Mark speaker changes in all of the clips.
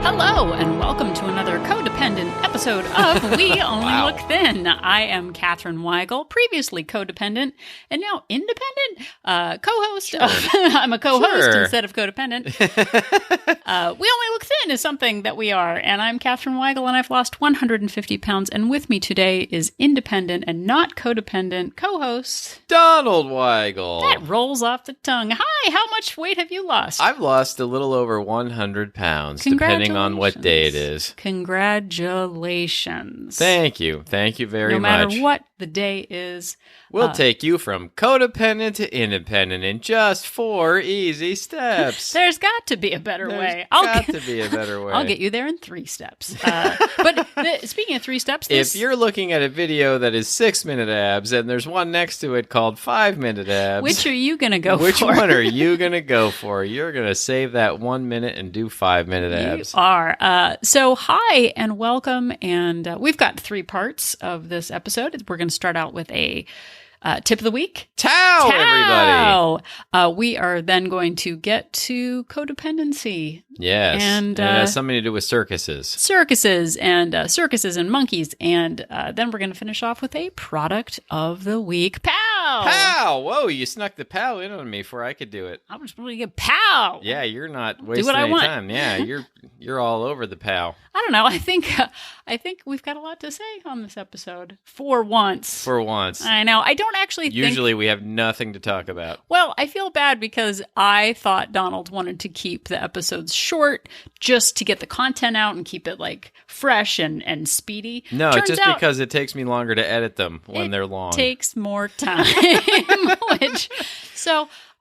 Speaker 1: Hello, and welcome to another codependent episode of We Only Look Thin. I am Katherine Weigel, previously codependent, and now independent co-host.
Speaker 2: Sure.
Speaker 1: I'm a co-host
Speaker 2: Sure.
Speaker 1: instead of codependent. We Only Look Thin is something that we are, and I'm Katherine Weigel, and I've lost 150 pounds, and with me today is independent and not codependent co-host
Speaker 2: Donald Weigel.
Speaker 1: That rolls off the tongue. Hi, how much weight have you lost?
Speaker 2: I've lost a little over 100 pounds, depending on what day it is.
Speaker 1: Congratulations.
Speaker 2: Thank you. Thank you very much.
Speaker 1: No matter what the day is.
Speaker 2: We'll take you from codependent to independent in just 4 easy steps.
Speaker 1: There's got to be a better way.
Speaker 2: There's got to be a better way.
Speaker 1: I'll get you there in 3 steps. Speaking of 3 steps,
Speaker 2: if you're looking at a video that is 6-minute abs and there's one next to it called 5-minute abs,
Speaker 1: which are you going to go
Speaker 2: Which
Speaker 1: for?
Speaker 2: one are you going to go for? You're going to save that 1 minute and do 5-minute abs.
Speaker 1: You are. So hi and welcome. And we've got 3 parts of this episode. We're going to start out with a tip of the week.
Speaker 2: Tao, everybody.
Speaker 1: We are then going to get to codependency.
Speaker 2: Yes.
Speaker 1: And
Speaker 2: it has something to do with circuses.
Speaker 1: Circuses and monkeys. And then we're going to finish off with a product of the week. Pow!
Speaker 2: Pow! Whoa, you snuck the pow in on me before I could do it.
Speaker 1: I was really good. Pow!
Speaker 2: Yeah, you're not wasting
Speaker 1: what I
Speaker 2: any
Speaker 1: want.
Speaker 2: time. Yeah, you're all over the pow.
Speaker 1: I don't know. I think we've got a lot to say on this episode. For once. I know. I don't actually
Speaker 2: Usually we have nothing to talk about.
Speaker 1: Well, I feel bad because I thought Donald wanted to keep the episodes short just to get the content out and keep it like fresh and speedy.
Speaker 2: No,
Speaker 1: Turns
Speaker 2: just
Speaker 1: out
Speaker 2: because it takes me longer to edit them when they're long.
Speaker 1: It takes more time.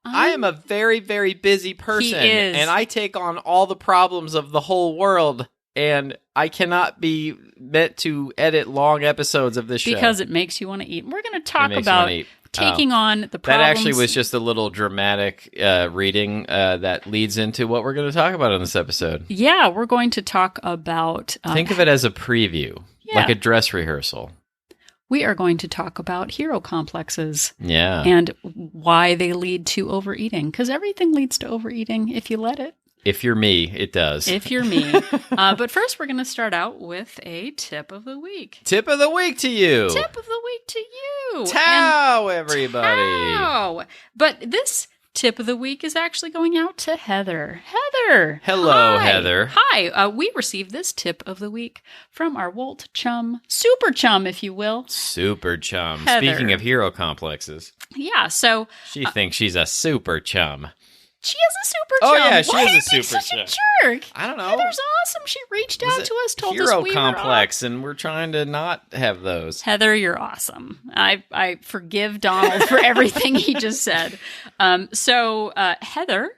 Speaker 2: I am a very, very busy person.
Speaker 1: He is.
Speaker 2: And I take on all the problems of the whole world. And I cannot be meant to edit long episodes of this show.
Speaker 1: Because it makes you want to eat. We're going to talk about taking on the problems.
Speaker 2: That actually was just a little dramatic reading that leads into what we're going to talk about in this episode.
Speaker 1: Yeah, we're going to talk about...
Speaker 2: Think of it as a preview, like a dress rehearsal.
Speaker 1: We are going to talk about hero complexes.
Speaker 2: Yeah.
Speaker 1: And why they lead to overeating. Because everything leads to overeating if you let it.
Speaker 2: If you're me, it does.
Speaker 1: If you're me. But first, we're going to start out with a tip of the week.
Speaker 2: Tip of the week to you.
Speaker 1: Tip of the week to you.
Speaker 2: Tao, everybody.
Speaker 1: Tao. But this tip of the week is actually going out to Heather. Heather.
Speaker 2: Hello,
Speaker 1: Hi.
Speaker 2: Heather.
Speaker 1: Hi. We received this tip of the week from our Wolt chum, super chum, if you will.
Speaker 2: Super chum.
Speaker 1: Heather.
Speaker 2: Speaking of hero complexes.
Speaker 1: Yeah, so...
Speaker 2: She thinks she's a super chum.
Speaker 1: She is a super chum.
Speaker 2: Oh, yeah, she
Speaker 1: Why
Speaker 2: is a
Speaker 1: are you
Speaker 2: super
Speaker 1: such
Speaker 2: chum.
Speaker 1: a jerk?
Speaker 2: I don't know.
Speaker 1: Heather's awesome. She reached out to us, told us
Speaker 2: hero
Speaker 1: we
Speaker 2: complex, and we're trying to not have those.
Speaker 1: Heather, you're awesome. I forgive Donald for everything he just said. So Heather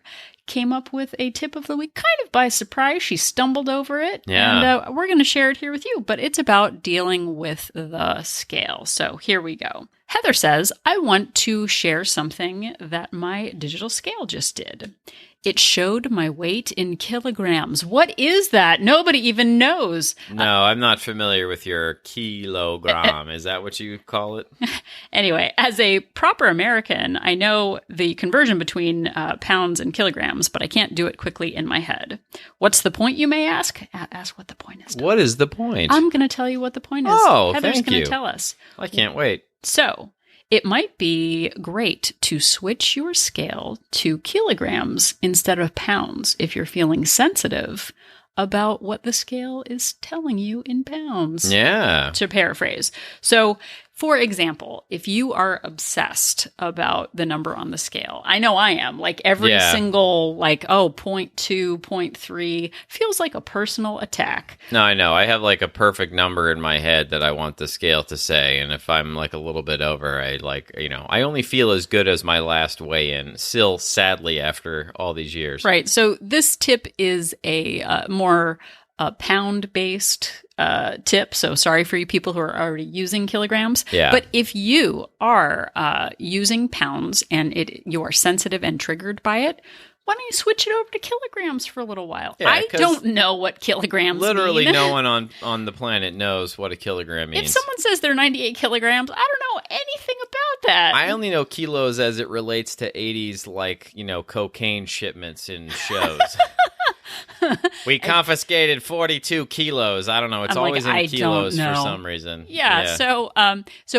Speaker 1: came up with a tip of the week kind of by surprise. She stumbled over it.
Speaker 2: Yeah.
Speaker 1: And we're going to share it here with you, but it's about dealing with the scale. So here we go. Heather says, I want to share something that my digital scale just did. It showed my weight in kilograms. What is that? Nobody even knows.
Speaker 2: No, I'm not familiar with your kilogram. Is that what you call it?
Speaker 1: Anyway, as a proper American, I know the conversion between pounds and kilograms, but I can't do it quickly in my head. What's the point, you may ask? Ask what the point is.
Speaker 2: What is the point?
Speaker 1: I'm going to tell you what the point is.
Speaker 2: Oh,
Speaker 1: Heather's
Speaker 2: thank
Speaker 1: going
Speaker 2: you.
Speaker 1: to tell us.
Speaker 2: I can't wait.
Speaker 1: So, it might be great to switch your scale to kilograms instead of pounds if you're feeling sensitive about what the scale is telling you in pounds.
Speaker 2: Yeah.
Speaker 1: To paraphrase. So, for example, if you are obsessed about the number on the scale, I know I am, like every single, 0.2, 0.3 feels like a personal attack.
Speaker 2: No, I know. I have like a perfect number in my head that I want the scale to say. And if I'm like a little bit over, I only feel as good as my last weigh-in, still sadly after all these years.
Speaker 1: Right. So this tip is a more pound-based tip. So sorry for you people who are already using kilograms.
Speaker 2: Yeah.
Speaker 1: But if you are using pounds and you are sensitive and triggered by it, why don't you switch it over to kilograms for a little while?
Speaker 2: Yeah,
Speaker 1: I don't know what kilograms
Speaker 2: literally
Speaker 1: mean.
Speaker 2: no one on the planet knows what a kilogram means.
Speaker 1: If someone says they're 98 kilograms, I don't know anything about that.
Speaker 2: I only know kilos as it relates to 80s, cocaine shipments in shows. We confiscated 42 kilos. I don't know. It's always in kilos for some reason.
Speaker 1: Yeah. So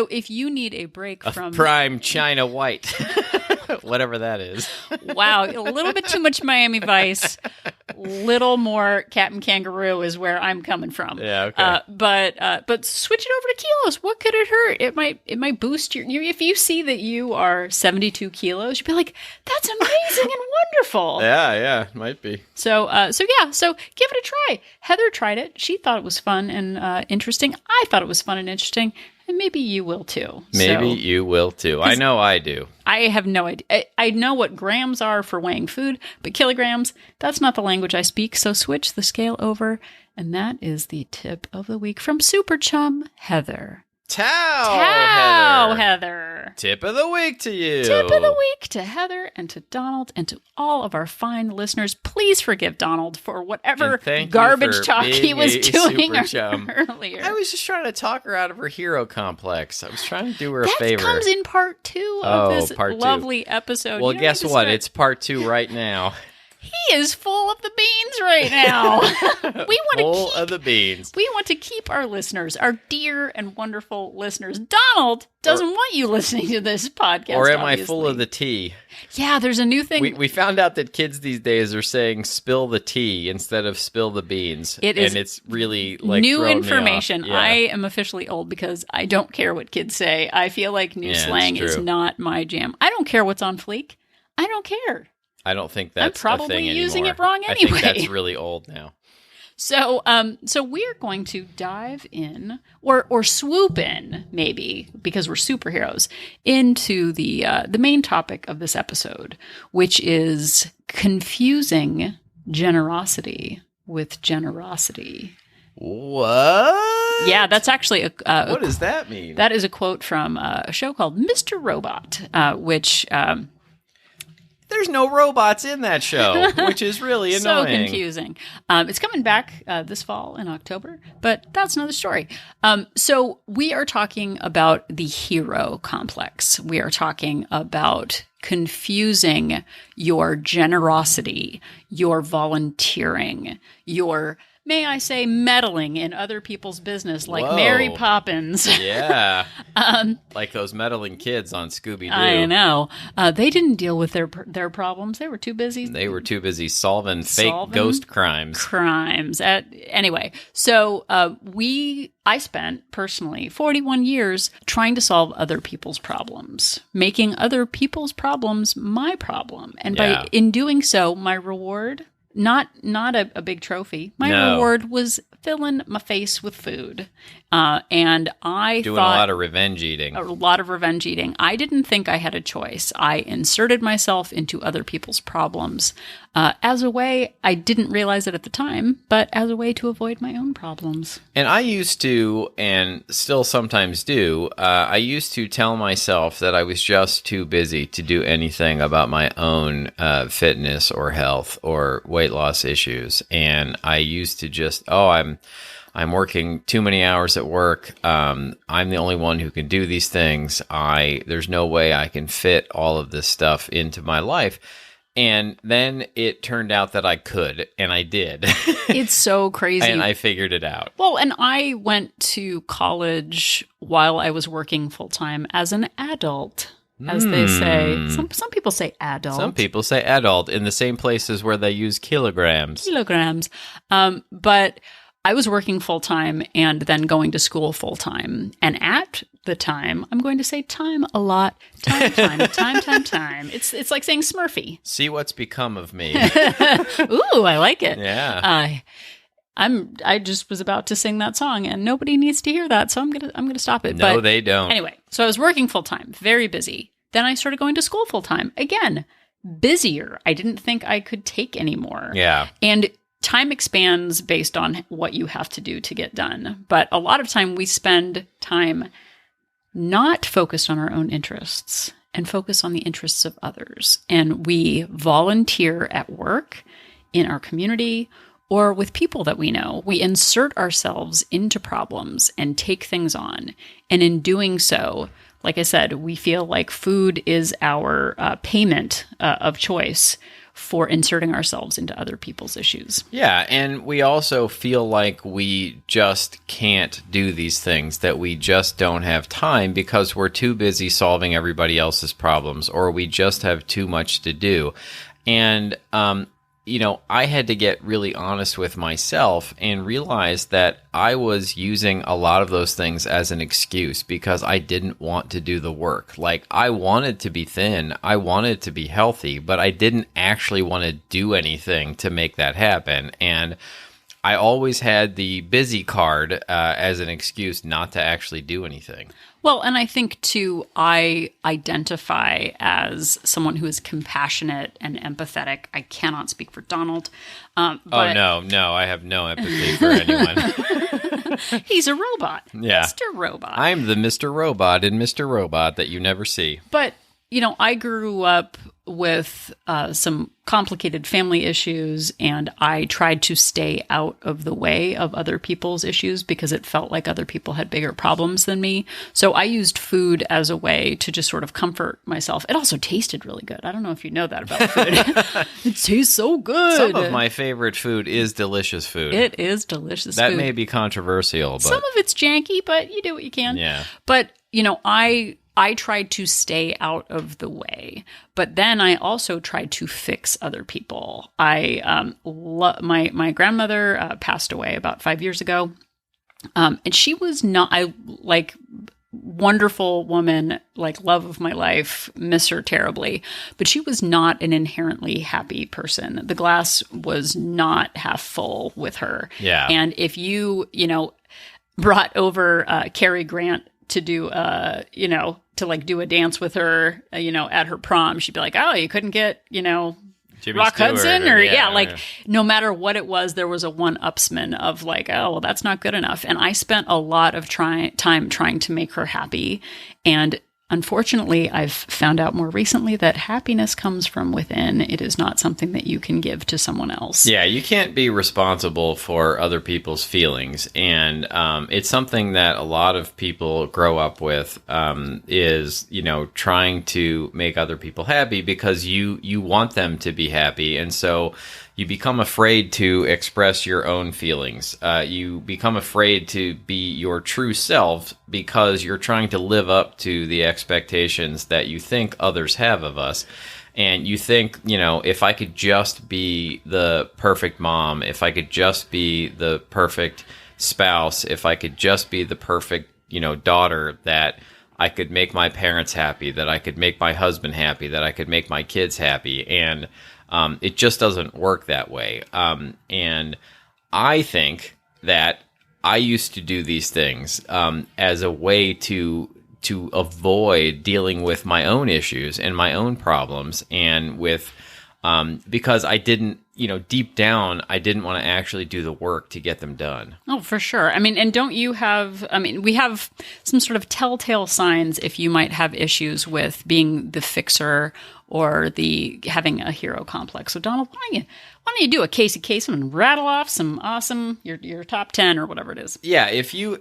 Speaker 1: if you need a break from
Speaker 2: prime China white, whatever that is.
Speaker 1: Wow, a little bit too much Miami Vice. Little more Captain Kangaroo is where I'm coming from.
Speaker 2: Yeah. Okay.
Speaker 1: But switch it over to kilos. What could it hurt? It might boost your. If you see that you are 72 kilos, you'd be like, "That's amazing and wonderful."
Speaker 2: Yeah, might be.
Speaker 1: So give it a try. Heather tried it. She thought it was fun and interesting. I thought it was fun and interesting. And maybe you will too.
Speaker 2: You will too. I know I do.
Speaker 1: I have no idea. I know what grams are for weighing food, but kilograms, that's not the language I speak. So switch the scale over. And that is the tip of the week from Super Chum Heather. Heather.
Speaker 2: Tip of the week to you.
Speaker 1: Tip of the week to Heather and to Donald and to all of our fine listeners. Please forgive Donald for whatever garbage talk he was doing earlier.
Speaker 2: I was just trying to talk her out of her hero complex. I was trying to do her a favor.
Speaker 1: That comes in part 2 of this lovely episode.
Speaker 2: Well, guess what? It's part 2 right now.
Speaker 1: He is full of the beans right now. We want to keep our listeners, our dear and wonderful listeners. Donald doesn't want you listening to this podcast.
Speaker 2: Or am I full of the tea?
Speaker 1: Yeah, there's a new thing.
Speaker 2: We found out that kids these days are saying "spill the tea" instead of "spill the beans." And it's really like
Speaker 1: new information. Yeah. I am officially old because I don't care what kids say. I feel like new slang is not my jam. I don't care what's on Fleek. I don't care.
Speaker 2: I don't think that's
Speaker 1: I'm probably
Speaker 2: a thing
Speaker 1: using
Speaker 2: anymore.
Speaker 1: it wrong anyway.
Speaker 2: I think that's really old now.
Speaker 1: So we're going to dive in or swoop in, maybe because we're superheroes, into the main topic of this episode, which is confusing generosity with generosity.
Speaker 2: What?
Speaker 1: Yeah, that's actually
Speaker 2: what does that mean?
Speaker 1: That is a quote from a show called Mr. Robot, which.
Speaker 2: There's no robots in that show, which is really annoying.
Speaker 1: So confusing. It's coming back this fall in October, but that's another story. So we are talking about the hero complex. We are talking about confusing your generosity, your volunteering, your, may I say, meddling in other people's business like Mary Poppins.
Speaker 2: Yeah. Like those meddling kids on Scooby-Doo.
Speaker 1: I know. They didn't deal with their problems. They were too busy.
Speaker 2: They were too busy solving fake ghost crimes.
Speaker 1: Anyway, so I spent, personally, 41 years trying to solve other people's problems, making other people's problems my problem. And in doing so, my reward... Not a big trophy. My reward was filling my face with food. And I
Speaker 2: doing a lot of revenge eating.
Speaker 1: I didn't think I had a choice. I inserted myself into other people's problems as a way, I didn't realize it at the time, but as a way to avoid my own problems.
Speaker 2: And I used to, and still sometimes do, I used to tell myself that I was just too busy to do anything about my own fitness or health or weight loss issues. And I used to just, I'm working too many hours at work. I'm the only one who can do these things. There's no way I can fit all of this stuff into my life. And then it turned out that I could, and I did.
Speaker 1: It's so crazy.
Speaker 2: And I figured it out.
Speaker 1: Well, and I went to college while I was working full-time as an adult, as they say. Some people say adult.
Speaker 2: Some people say adult in the same places where they use kilograms.
Speaker 1: But I was working full-time and then going to school full-time. And at the time, I'm going to say time a lot. Time. It's like saying Smurfy.
Speaker 2: See what's become of me.
Speaker 1: Ooh, I like it.
Speaker 2: Yeah.
Speaker 1: I just was about to sing that song and nobody needs to hear that, so I'm gonna stop it.
Speaker 2: No, they don't.
Speaker 1: Anyway, so I was working full-time, very busy. Then I started going to school full-time. Again, busier. I didn't think I could take anymore.
Speaker 2: Yeah.
Speaker 1: And time expands based on what you have to do to get done. But a lot of time we spend time not focused on our own interests and focus on the interests of others. And we volunteer at work, in our community, or with people that we know. We insert ourselves into problems and take things on. And in doing so, like I said, we feel like food is our payment of choice for inserting ourselves into other people's issues.
Speaker 2: Yeah, and we also feel like we just can't do these things, that we just don't have time because we're too busy solving everybody else's problems, or we just have too much to do. And, I had to get really honest with myself and realize that I was using a lot of those things as an excuse because I didn't want to do the work. Like, I wanted to be thin, I wanted to be healthy, but I didn't actually want to do anything to make that happen. And I always had the busy card as an excuse not to actually do anything.
Speaker 1: Well, and I think, too, I identify as someone who is compassionate and empathetic. I cannot speak for Donald.
Speaker 2: No, I have no empathy for anyone.
Speaker 1: He's a robot.
Speaker 2: Yeah.
Speaker 1: Mr. Robot.
Speaker 2: I'm the Mr. Robot in Mr. Robot that you never see.
Speaker 1: But, I grew up with some complicated family issues, and I tried to stay out of the way of other people's issues because it felt like other people had bigger problems than me. So I used food as a way to just sort of comfort myself. It also tasted really good. I don't know if you know that about food. It tastes so good.
Speaker 2: Some of my favorite food is delicious food.
Speaker 1: It is delicious
Speaker 2: that
Speaker 1: food.
Speaker 2: May be controversial, but
Speaker 1: some of it's janky, but you do what you can.
Speaker 2: Yeah.
Speaker 1: But, I tried to stay out of the way, but then I also tried to fix other people. My grandmother passed away about 5 years ago, and she was not wonderful woman, like love of my life, miss her terribly, but she was not an inherently happy person. The glass was not half full with her.
Speaker 2: Yeah,
Speaker 1: and if you brought over Cary Grant to do to do a dance with her, at her prom, she'd be like, oh, you couldn't get,
Speaker 2: Jimmy
Speaker 1: Rock
Speaker 2: Stewart
Speaker 1: Hudson no matter what it was, there was a one-upsman of like, oh, well, that's not good enough. And I spent a lot of time trying to make her happy. And unfortunately, I've found out more recently that happiness comes from within. It is not something that you can give to someone else.
Speaker 2: Yeah, you can't be responsible for other people's feelings. And it's something that a lot of people grow up with is, trying to make other people happy because you want them to be happy. And so you become afraid to express your own feelings. You become afraid to be your true self because you're trying to live up to the expectations that you think others have of us. And you think, if I could just be the perfect mom, if I could just be the perfect spouse, if I could just be the perfect, daughter, that I could make my parents happy, that I could make my husband happy, that I could make my kids happy. And it just doesn't work that way. And I think that I used to do these things as a way to avoid dealing with my own issues and my own problems, and with because I didn't, deep down, I didn't want to actually do the work to get them done.
Speaker 1: Oh, for sure. And don't you have, we have some sort of telltale signs if you might have issues with being the fixer or having a hero complex. So Donald, why don't you do a case and rattle off some awesome, your top 10 or whatever it is.
Speaker 2: Yeah. If you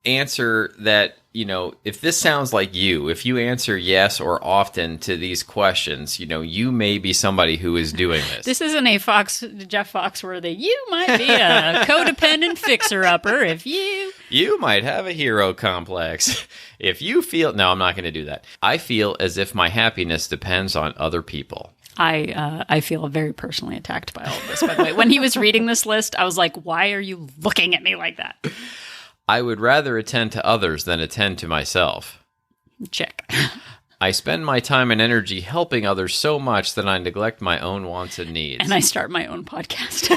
Speaker 2: answer that, if this sounds like you, if you answer yes or often to these questions, you may be somebody who is doing this.
Speaker 1: This isn't a Jeff Foxworthy. You might be a codependent fixer-upper if you
Speaker 2: might have a hero complex. If you feel... No, I'm not going to do that. I feel as if my happiness depends on other people.
Speaker 1: I feel very personally attacked by all of this, by the way. When he was reading this list, I was like, why are you looking at me like that?
Speaker 2: I would rather attend to others than attend to myself.
Speaker 1: Check.
Speaker 2: I spend my time and energy helping others so much that I neglect my own wants and needs.
Speaker 1: And I start my own podcast.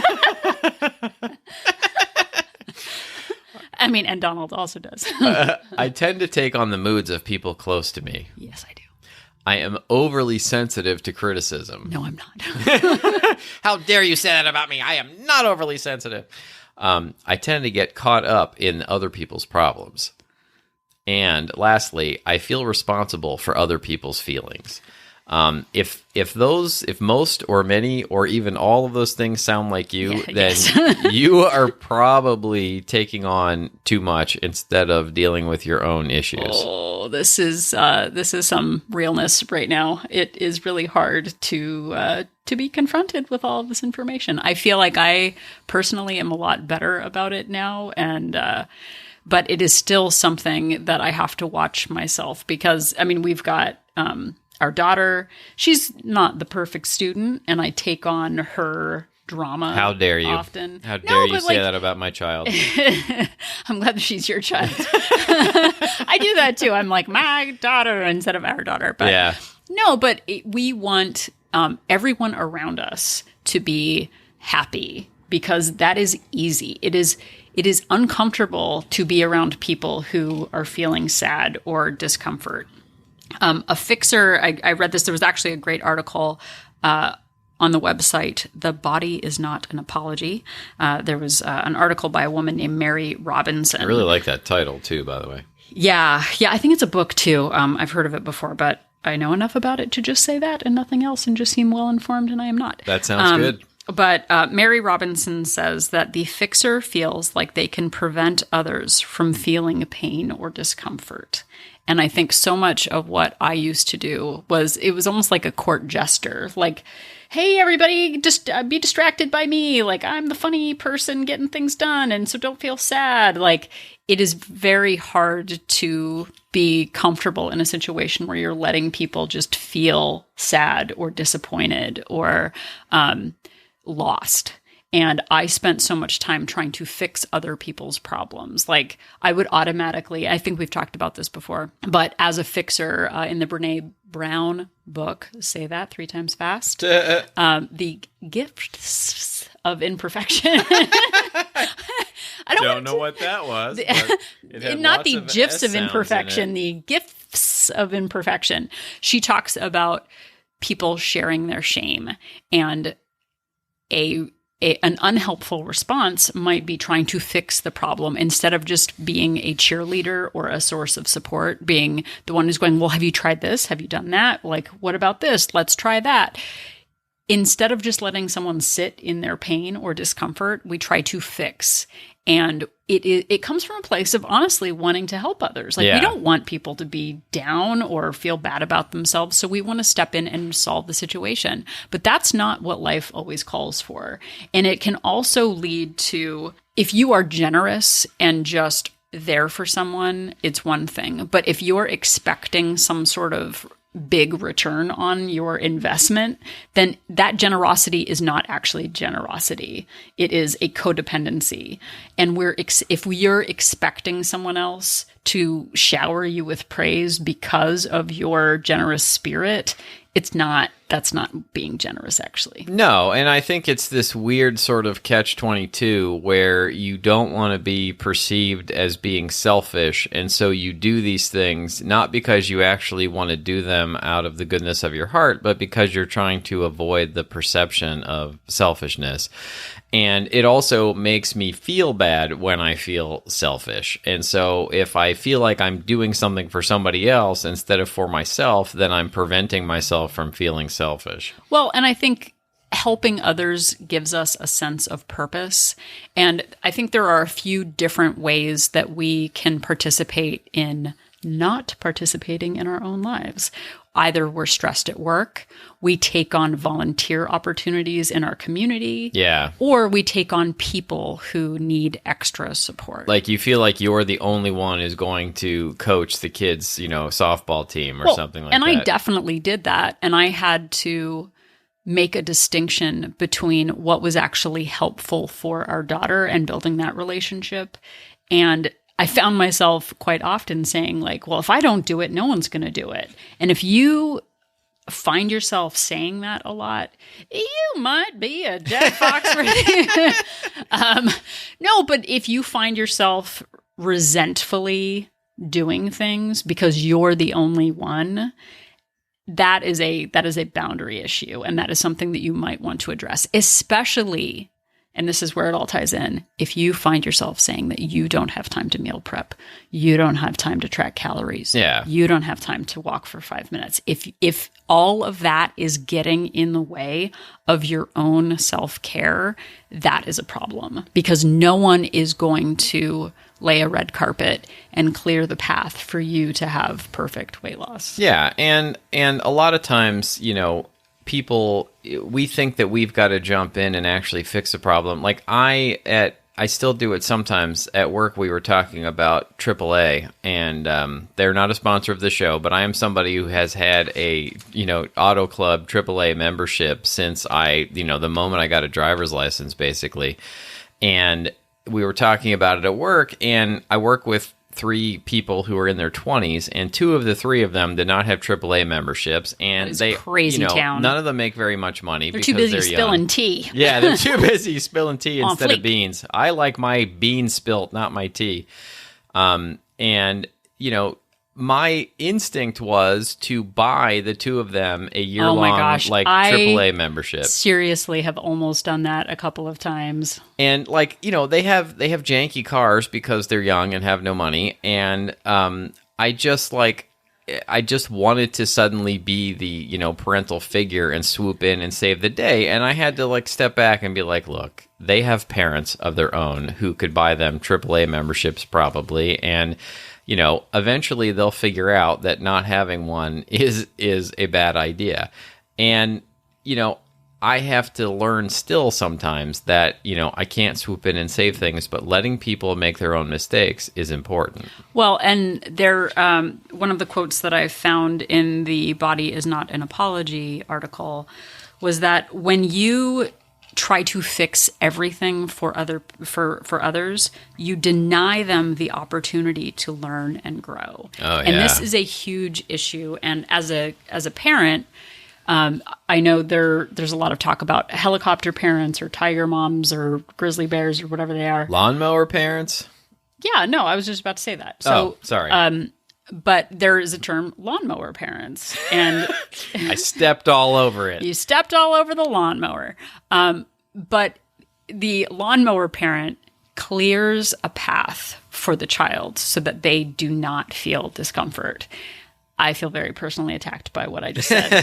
Speaker 1: And Donald also does.
Speaker 2: I tend to take on the moods of people close to me.
Speaker 1: Yes, I do.
Speaker 2: I am overly sensitive to criticism.
Speaker 1: No, I'm not.
Speaker 2: How dare you say that about me? I am not overly sensitive. I tend to get caught up in other people's problems. And lastly, I feel responsible for other people's feelings. If most or many or even all of those things sound like you, then
Speaker 1: yes.
Speaker 2: you are probably taking on too much instead of dealing with your own issues.
Speaker 1: Oh, this is some realness right now. It is really hard to be confronted with all of this information. I feel like I personally am a lot better about it now, but it is still something that I have to watch myself because, I mean, we've got our daughter. She's not the perfect student, and I take on her drama.
Speaker 2: How dare you?
Speaker 1: Often.
Speaker 2: How dare you say that about my child?
Speaker 1: I'm glad that she's your child. I do that too. I'm like, my daughter instead of our daughter. But
Speaker 2: yeah.
Speaker 1: No, but we want everyone around us to be happy because that is easy. It is uncomfortable to be around people who are feeling sad or discomfort. A fixer, I read this, there was actually a great article on the website, The Body Is Not an Apology. There was an article by a woman named Mary Robinson.
Speaker 2: I really like that title too, by the way.
Speaker 1: Yeah, I think it's a book too. I've heard of it before, but I know enough about it to just say that and nothing else and just seem well-informed, and I am not.
Speaker 2: That sounds good.
Speaker 1: But Mary Robinson says that the fixer feels like they can prevent others from feeling pain or discomfort. And I think so much of what I used to do was almost like a court jester. Like, hey, everybody, just be distracted by me. Like, I'm the funny person getting things done. And so don't feel sad. Like, it is very hard to be comfortable in a situation where you're letting people just feel sad or disappointed or lost. And I spent so much time trying to fix other people's problems. Like I would automatically, I think we've talked about this before, but as a fixer in the Brene Brown book, say that 3 times fast, the gifts of imperfection. I don't know
Speaker 2: what that was.
Speaker 1: Not the gifs of imperfection, the gifts of imperfection. She talks about people sharing their shame, and an unhelpful response might be trying to fix the problem instead of just being a cheerleader or a source of support, being the one who's going, well, have you tried this? Have you done that? Like, what about this? Let's try that. Instead of just letting someone sit in their pain or discomfort, we try to fix. And it comes from a place of honestly wanting to help others. Like we don't want people to be down or feel bad about themselves. So we want to step in and solve the situation. But that's not what life always calls for. And it can also lead to, if you are generous and just there for someone, it's one thing. But if you're expecting some sort of big return on your investment, then that generosity is not actually generosity. It is a codependency. And if you're expecting someone else to shower you with praise because of your generous spirit, that's not being generous, actually.
Speaker 2: No, and I think it's this weird sort of catch-22 where you don't want to be perceived as being selfish, and so you do these things not because you actually want to do them out of the goodness of your heart, but because you're trying to avoid the perception of selfishness. And it also makes me feel bad when I feel selfish. And so if I feel like I'm doing something for somebody else instead of for myself, then I'm preventing myself from feeling selfish.
Speaker 1: Well, and I think helping others gives us a sense of purpose. And I think there are a few different ways that we can participate in not participating in our own lives. Either we're stressed at work, we take on volunteer opportunities in our community, or we take on people who need extra support.
Speaker 2: Like you feel like you're the only one who's going to coach the kids, softball team or something like that.
Speaker 1: And I definitely did that. And I had to make a distinction between what was actually helpful for our daughter and building that relationship. And I found myself quite often saying like, well, if I don't do it, no one's going to do it. And if you find yourself saying that a lot, you might be a Jack Fox. No, but if you find yourself resentfully doing things because you're the only one, that is a boundary issue. And that is something that you might want to address, especially, and this is where it all ties in, if you find yourself saying that you don't have time to meal prep, you don't have time to track calories, you don't have time to walk for 5 minutes, if all of that is getting in the way of your own self-care, that is a problem, because no one is going to lay a red carpet and clear the path for you to have perfect weight loss.
Speaker 2: Yeah, and a lot of times, people, we think that we've got to jump in and actually fix a problem. Like I still do it sometimes. At work, we were talking about AAA, and they're not a sponsor of the show, but I am somebody who has had a, Auto Club AAA membership since the moment I got a driver's license, basically. And we were talking about it at work, and I work with 3 people who are in their 20s, and 2 of the 3 of them did not have AAA memberships, and they
Speaker 1: crazy town.
Speaker 2: None of them make very much money.
Speaker 1: They're
Speaker 2: because
Speaker 1: too busy
Speaker 2: they're
Speaker 1: spilling
Speaker 2: young.
Speaker 1: tea.
Speaker 2: Yeah, they're too busy spilling tea instead
Speaker 1: fleek.
Speaker 2: of beans. I like my beans spilt, not my tea. And my instinct was to buy the 2 of them a year-long AAA membership.
Speaker 1: Seriously have almost done that a couple of times.
Speaker 2: And they have janky cars because they're young and have no money, and I just wanted to suddenly be the parental figure and swoop in and save the day, and I had to step back and be like, look, they have parents of their own who could buy them AAA memberships probably, and eventually they'll figure out that not having one is a bad idea. And, I have to learn still sometimes that, I can't swoop in and save things, but letting people make their own mistakes is important.
Speaker 1: Well, and there, one of the quotes that I found in the Body is Not an Apology article was that when you try to fix everything for others, you deny them the opportunity to learn and grow.
Speaker 2: Oh, yeah.
Speaker 1: And this is a huge issue. And as a parent, I know there's a lot of talk about helicopter parents or tiger moms or grizzly bears or whatever they are.
Speaker 2: Lawnmower parents?
Speaker 1: Yeah, no, I was just about to say that. So,
Speaker 2: sorry.
Speaker 1: But there is a term, lawnmower parents, and
Speaker 2: I stepped all over it.
Speaker 1: You stepped all over the lawnmower. But the lawnmower parent clears a path for the child so that they do not feel discomfort. I feel very personally attacked by what I just said.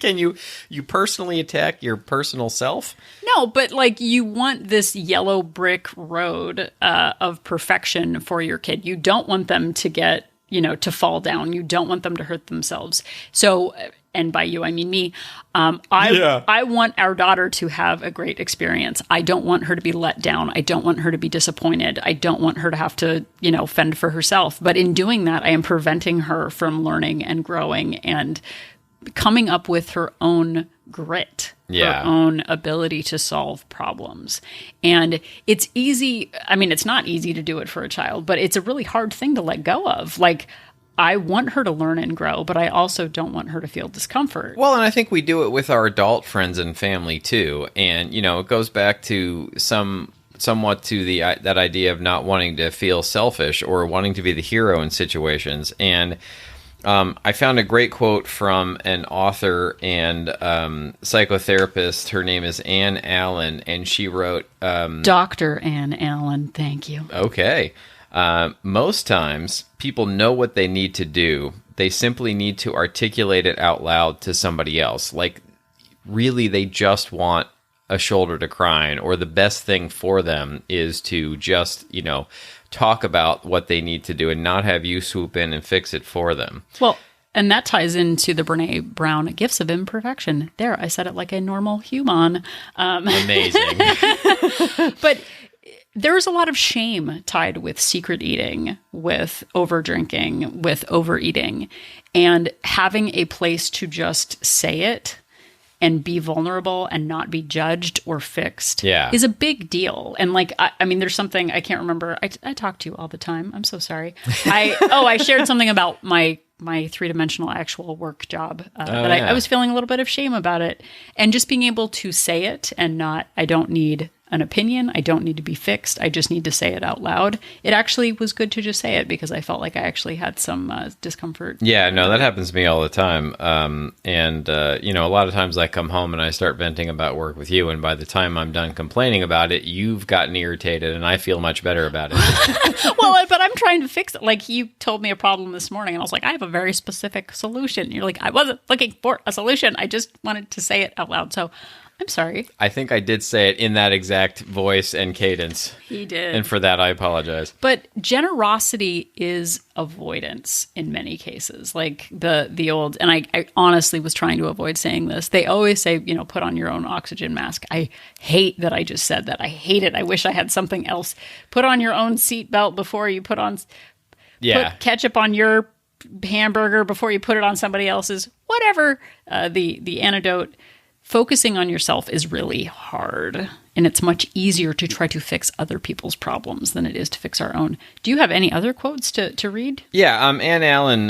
Speaker 2: Can you personally attack your personal self?
Speaker 1: No, but you want this yellow brick road of perfection for your kid. You don't want them to get, to fall down. You don't want them to hurt themselves. So, and by you, I mean me. I want our daughter to have a great experience. I don't want her to be let down. I don't want her to be disappointed. I don't want her to have to, fend for herself. But in doing that, I am preventing her from learning and growing and coming up with her own grit, her own ability to solve problems. And it's easy. I mean, it's not easy to do it for a child, but it's a really hard thing to let go of. I want her to learn and grow, but I also don't want her to feel discomfort.
Speaker 2: Well, and I think we do it with our adult friends and family too. And, it goes back to somewhat to that idea of not wanting to feel selfish or wanting to be the hero in situations. And I found a great quote from an author and psychotherapist. Her name is Ann Allen, and she wrote...
Speaker 1: Dr. Ann Allen, thank you.
Speaker 2: Okay. Most times, people know what they need to do. They simply need to articulate it out loud to somebody else. Really, they just want a shoulder to cry on, or the best thing for them is to just, talk about what they need to do and not have you swoop in and fix it for them.
Speaker 1: Well, and that ties into the Brene Brown gifts of imperfection. There, I said it like a normal human.
Speaker 2: Amazing.
Speaker 1: But there's a lot of shame tied with secret eating, with over drinking, with overeating, and having a place to just say it and be vulnerable and not be judged or fixed is a big deal. And I mean, there's something I can't remember. I talk to you all the time. I'm so sorry. I shared something about my 3-dimensional actual work job I was feeling a little bit of shame about it, and just being able to say it and not, I don't need an opinion. I don't need to be fixed. I just need to say it out loud. It actually was good to just say it because I felt like I actually had some discomfort.
Speaker 2: Yeah, no, that happens to me all the time. A lot of times I come home and I start venting about work with you, and by the time I'm done complaining about it, you've gotten irritated, and I feel much better about it.
Speaker 1: Well, but I'm trying to fix it. Like, you told me a problem this morning, and I was like, I have a very specific solution. And you're like, I wasn't looking for a solution. I just wanted to say it out loud. So I'm sorry.
Speaker 2: I think I did say it in that exact voice and cadence.
Speaker 1: He did.
Speaker 2: And for that, I apologize.
Speaker 1: But generosity is avoidance in many cases. Like the old, and I honestly was trying to avoid saying this. They always say, put on your own oxygen mask. I hate that I just said that. I hate it. I wish I had something else. Put on your own seatbelt before you put ketchup on your hamburger before you put it on somebody else's. Whatever the antidote. Focusing on yourself is really hard, and it's much easier to try to fix other people's problems than it is to fix our own. Do you have any other quotes to read?
Speaker 2: Yeah, Ann Allen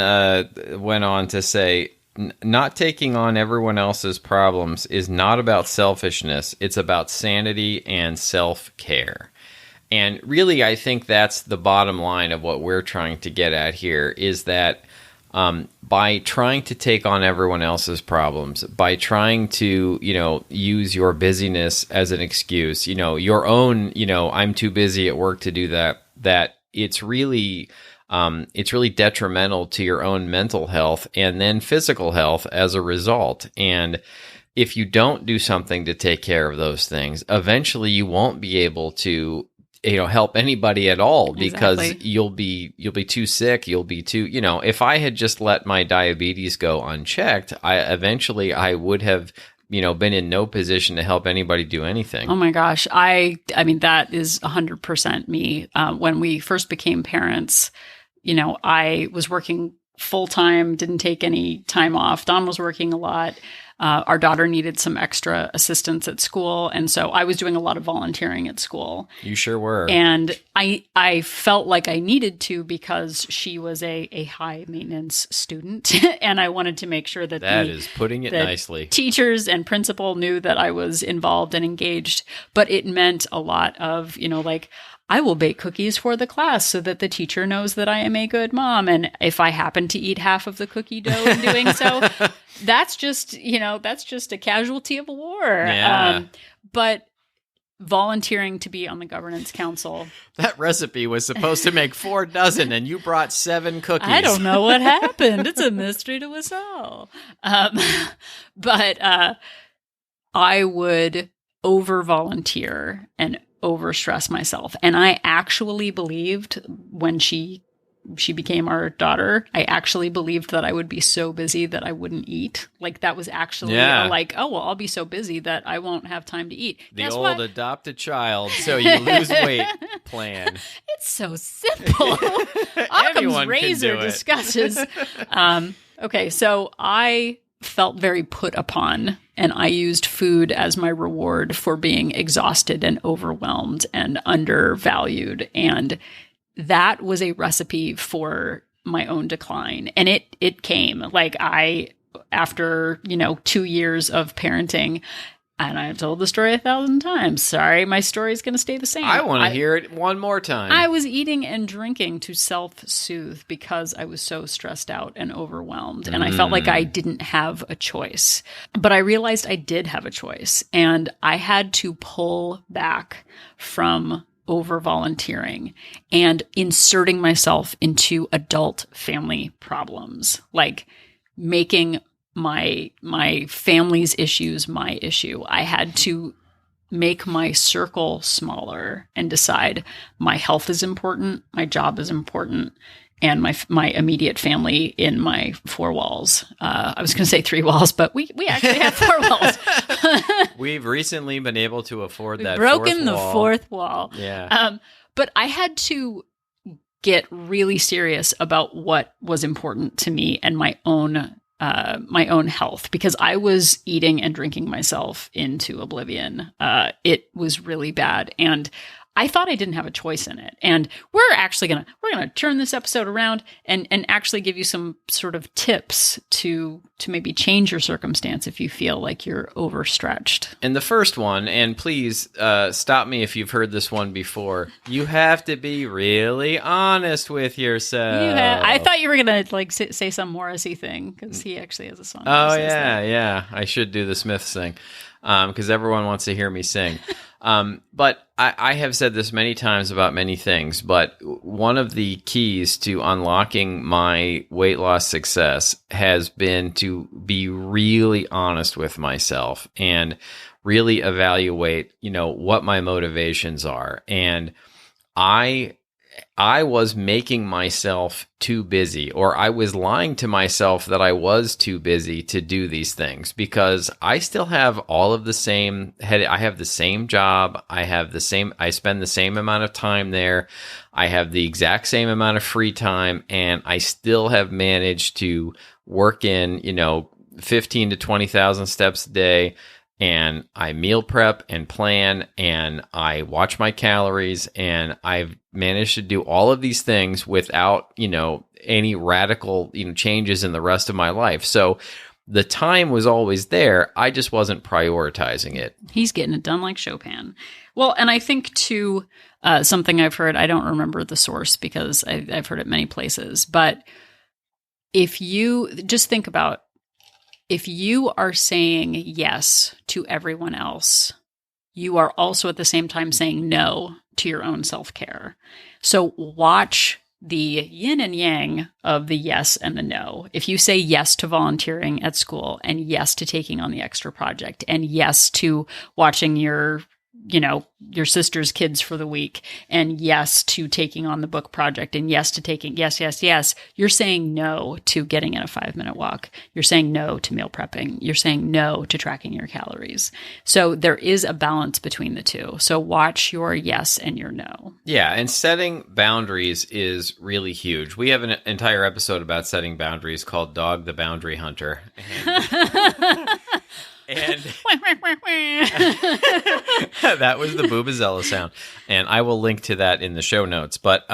Speaker 2: went on to say, not taking on everyone else's problems is not about selfishness. It's about sanity and self-care. And really, I think that's the bottom line of what we're trying to get at here, is that by trying to take on everyone else's problems, by trying to, use your busyness as an excuse, your own, I'm too busy at work to do that it's really detrimental to your own mental health and then physical health as a result. And if you don't do something to take care of those things, eventually you won't be able to help anybody at all, because
Speaker 1: Exactly.
Speaker 2: you'll be too sick. You'll be too, if I had just let my diabetes go unchecked, I would have, been in no position to help anybody do anything.
Speaker 1: Oh my gosh. I mean, that is 100% me. When we first became parents, I was working full time, didn't take any time off. Don was working a lot. Our daughter needed some extra assistance at school. And so I was doing a lot of volunteering at school.
Speaker 2: You sure were.
Speaker 1: And I felt like I needed to, because she was a high maintenance student. And I wanted to make sure that
Speaker 2: is putting it nicely.
Speaker 1: Teachers and principal knew that I was involved and engaged. But it meant a lot of, I will bake cookies for the class so that the teacher knows that I am a good mom. And if I happen to eat half of the cookie dough in doing so, that's just a casualty of war.
Speaker 2: Yeah.
Speaker 1: But volunteering to be on the governance council.
Speaker 2: That recipe was supposed to make 4 dozen, and you brought 7 cookies.
Speaker 1: I don't know what happened. It's a mystery to us all. But I would over volunteer and overstress myself. And I actually believed, when she became our daughter, I actually believed that I would be so busy that I wouldn't eat. Like, that was actually I'll be so busy that I won't have time to eat.
Speaker 2: The old adopt a child so you lose weight plan.
Speaker 1: It's so simple. Occam's razor discusses. Okay, so I felt very put upon, and I used food as my reward for being exhausted and overwhelmed and undervalued. And that was a recipe for my own decline. And it came like after 2 years of parenting, and I've told the story 1,000 times. Sorry, my story is going to stay the same.
Speaker 2: I want to hear it one more time.
Speaker 1: I was eating and drinking to self-soothe because I was so stressed out and overwhelmed. And I felt like I didn't have a choice. But I realized I did have a choice. And I had to pull back from over volunteering and inserting myself into adult family problems, like making my family's issues my issue. I had to make my circle smaller and decide my health is important, my job is important, and my immediate family in my 4 walls. I was going to say 3 walls, but we actually have 4 walls.
Speaker 2: We've recently been able to afford that.
Speaker 1: Broken the
Speaker 2: 4th
Speaker 1: wall.
Speaker 2: Yeah.
Speaker 1: But I had to get really serious about what was important to me and my own health, because I was eating and drinking myself into oblivion. It was really bad. And I thought I didn't have a choice in it. And we're actually we're gonna turn this episode around and actually give you some sort of tips to maybe change your circumstance if you feel like you're overstretched.
Speaker 2: And the first one, and please stop me if you've heard this one before, you have to be really honest with yourself.
Speaker 1: I thought you were gonna like say some Morrissey thing, because he actually has a song.
Speaker 2: Oh yeah. I should do the Smiths thing, because everyone wants to hear me sing. But I have said this many times about many things, but one of the keys to unlocking my weight loss success has been to be really honest with myself and really evaluate, what my motivations are. And I was making myself too busy, or I was lying to myself that I was too busy to do these things, because I still have all of the same I have the same job. I spend the same amount of time there. I have the exact same amount of free time, and I still have managed to work in, 15 to 20,000 steps a day. And I meal prep and plan, and I watch my calories, and I've managed to do all of these things without, any radical, changes in the rest of my life. So the time was always there. I just wasn't prioritizing it.
Speaker 1: He's getting it done like Chopin. Well, and I think too, something I've heard, I don't remember the source because I've heard it many places, but if you just think about, if you are saying yes to everyone else, you are also at the same time saying no to your own self-care. So watch the yin and yang of the yes and the no. If you say yes to volunteering at school, and yes to taking on the extra project, and yes to watching your sister's kids for the week, and yes to taking on the book project, and yes to taking, yes, you're saying no to getting in a 5-minute walk. You're saying no to meal prepping. You're saying no to tracking your calories. So there is a balance between the two. So watch your yes and your no.
Speaker 2: Yeah, and setting boundaries is really huge. We have an entire episode about setting boundaries called Dog the Boundary Hunter. And that was the Boobazella sound. And I will link to that in the show notes. But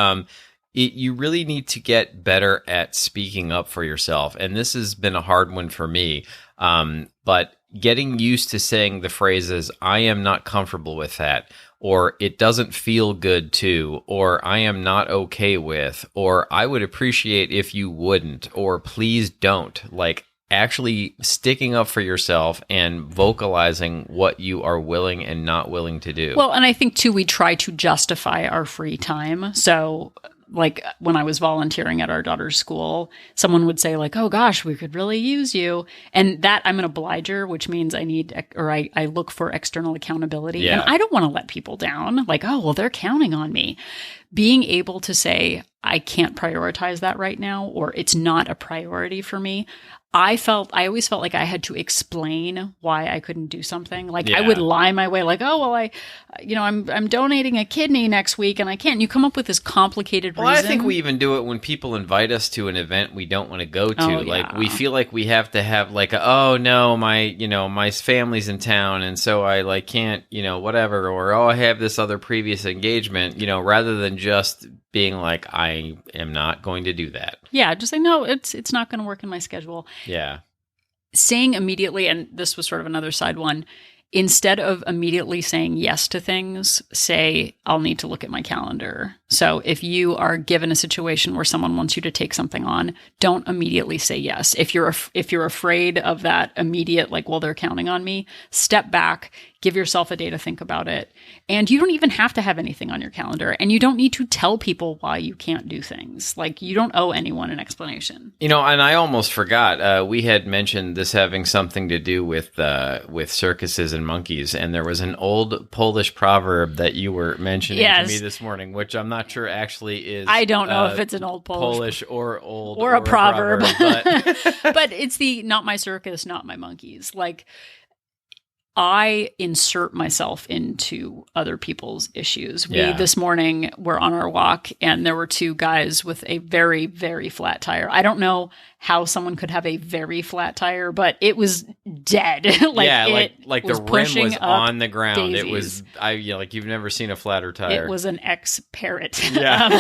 Speaker 2: you really need to get better at speaking up for yourself. And this has been a hard one for me. But getting used to saying the phrases, I am not comfortable with that, or it doesn't feel good to, or I am not okay with, or I would appreciate if you wouldn't, or please don't. Like, actually sticking up for yourself and vocalizing what you are willing and not willing to do.
Speaker 1: Well, and I think too, we try to justify our free time. So like when I was volunteering at our daughter's school, someone would say like, oh gosh, we could really use you. And that I'm an obliger, which means I look for external accountability.
Speaker 2: Yeah.
Speaker 1: And I don't want to let people down. Like, oh, well, they're counting on me. Being able to say, I can't prioritize that right now, or it's not a priority for me. I always felt like I had to explain why I couldn't do something. Like I would lie my way, like, oh, well, I'm donating a kidney next week and I can't. And you come up with this complicated reason.
Speaker 2: Well, I think we even do it when people invite us to an event we don't want to go to.
Speaker 1: Oh,
Speaker 2: like
Speaker 1: yeah.
Speaker 2: we feel like we have to have like, oh no, my family's in town and so I like can't, whatever, or oh, I have this other previous engagement, rather than just being like, I am not going to do that.
Speaker 1: Yeah, just say, no, it's not going to work in my schedule.
Speaker 2: Yeah.
Speaker 1: Saying immediately, and this was sort of another side one, instead of immediately saying yes to things, say, I'll need to look at my calendar. So if you are given a situation where someone wants you to take something on, don't immediately say yes. If you're afraid of that immediate, like, well, they're counting on me, step back, give yourself a day to think about it. And you don't even have to have anything on your calendar. And you don't need to tell people why you can't do things. Like, you don't owe anyone an explanation.
Speaker 2: And I almost forgot, we had mentioned this having something to do with circuses and monkeys. And there was an old Polish proverb that you were mentioning to me this morning, which I'm not sure actually is.
Speaker 1: I don't know if it's an old
Speaker 2: Polish or old
Speaker 1: or a proverb.
Speaker 2: But
Speaker 1: but it's the not my circus, not my monkeys. Like, I insert myself into other people's issues. We,
Speaker 2: Yeah.
Speaker 1: this morning, were on our walk, and there were two guys with a very, very flat tire. I don't know how someone could have a very flat tire, but it was dead.
Speaker 2: Like
Speaker 1: was
Speaker 2: the rim
Speaker 1: pushing
Speaker 2: was
Speaker 1: up
Speaker 2: on the ground.
Speaker 1: daisies.
Speaker 2: It was, like you've never seen a flatter tire.
Speaker 1: It was an ex-parrot.
Speaker 2: Yeah.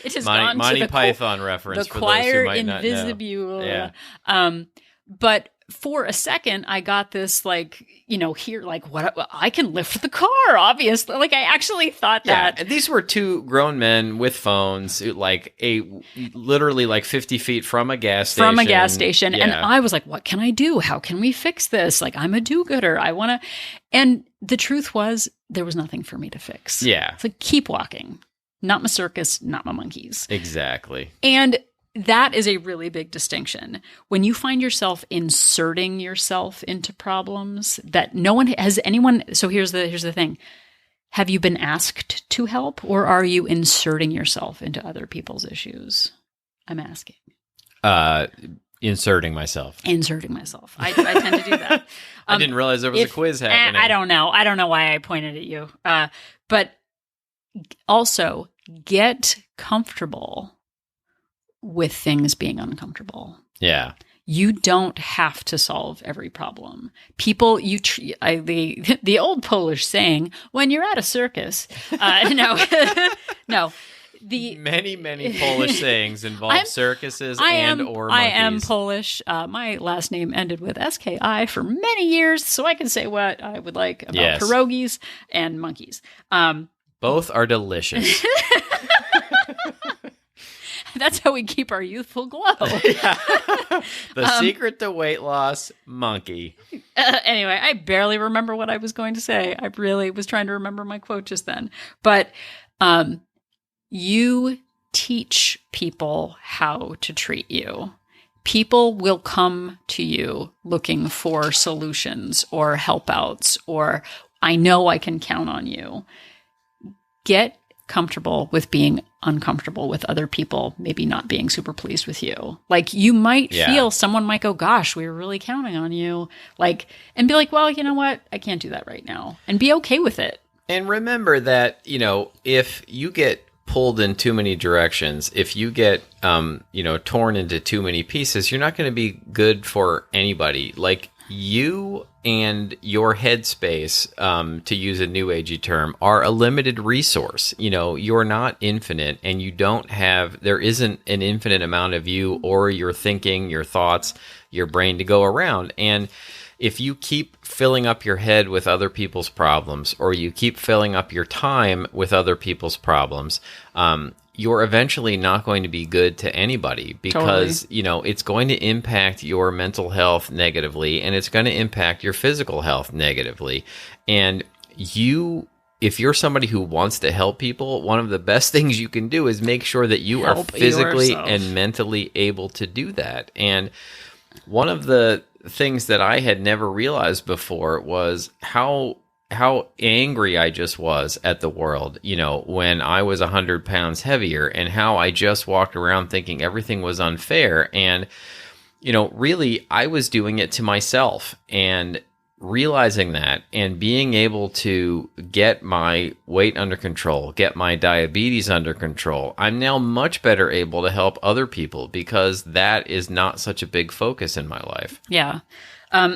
Speaker 1: It has
Speaker 2: Monty,
Speaker 1: gone
Speaker 2: Monty
Speaker 1: to the
Speaker 2: Python reference
Speaker 1: the
Speaker 2: for those
Speaker 1: choir
Speaker 2: who might not know.
Speaker 1: invisible.
Speaker 2: Yeah.
Speaker 1: But for a second, I got this here, what I can lift the car, obviously. Like, I actually thought that.
Speaker 2: And these were two grown men with phones, literally 50 feet from a gas station.
Speaker 1: From a gas station.
Speaker 2: Yeah.
Speaker 1: And I was like, what can I do? How can we fix this? Like, I'm a do-gooder. I want to. And the truth was, there was nothing for me to fix.
Speaker 2: Yeah.
Speaker 1: It's like, keep walking. Not my circus, not my monkeys.
Speaker 2: Exactly.
Speaker 1: And that is a really big distinction. When you find yourself inserting yourself into problems that no one has anyone. So here's the thing. Have you been asked to help, or are you inserting yourself into other people's issues? I'm asking.
Speaker 2: Inserting myself.
Speaker 1: Inserting myself. I tend to do that.
Speaker 2: I didn't realize there was a quiz happening.
Speaker 1: I don't know. I don't know why I pointed at you. But also get comfortable with things being uncomfortable.
Speaker 2: Yeah.
Speaker 1: You don't have to solve every problem. People, the old Polish saying, when you're at a circus, no. The
Speaker 2: many Polish sayings involve circuses or monkeys.
Speaker 1: I am Polish. My last name ended with SKI for many years, so I can say what I would like about pierogies and monkeys.
Speaker 2: Both are delicious.
Speaker 1: That's how we keep our youthful glow.
Speaker 2: The secret to weight loss, monkey.
Speaker 1: Anyway, I barely remember what I was going to say. I really was trying to remember my quote just then. But you teach people how to treat you. People will come to you looking for solutions or help outs, or I know I can count on you. Get comfortable with being uncomfortable with other people, maybe not being super pleased with you. Like, you might feel someone might go, gosh, we were really counting on you. Like, and be like, well, you know what? I can't do that right now. And be okay with it.
Speaker 2: And remember that, if you get pulled in too many directions, if you get, torn into too many pieces, you're not going to be good for anybody. Like, you and your headspace, to use a new agey term, are a limited resource. You're not infinite, and there isn't an infinite amount of you or your thinking, your thoughts, your brain to go around. And if you keep filling up your head with other people's problems, or you keep filling up your time with other people's problems, you're eventually not going to be good to anybody, because, it's going to impact your mental health negatively, and it's going to impact your physical health negatively. And if you're somebody who wants to help people, one of the best things you can do is make sure that you are physically and mentally able to do that. And one of the things that I had never realized before was how angry I just was at the world, when I was 100 pounds heavier, and how I just walked around thinking everything was unfair. And, really, I was doing it to myself. And realizing that, and being able to get my weight under control, get my diabetes under control, I'm now much better able to help other people, because that is not such a big focus in my life.
Speaker 1: Yeah.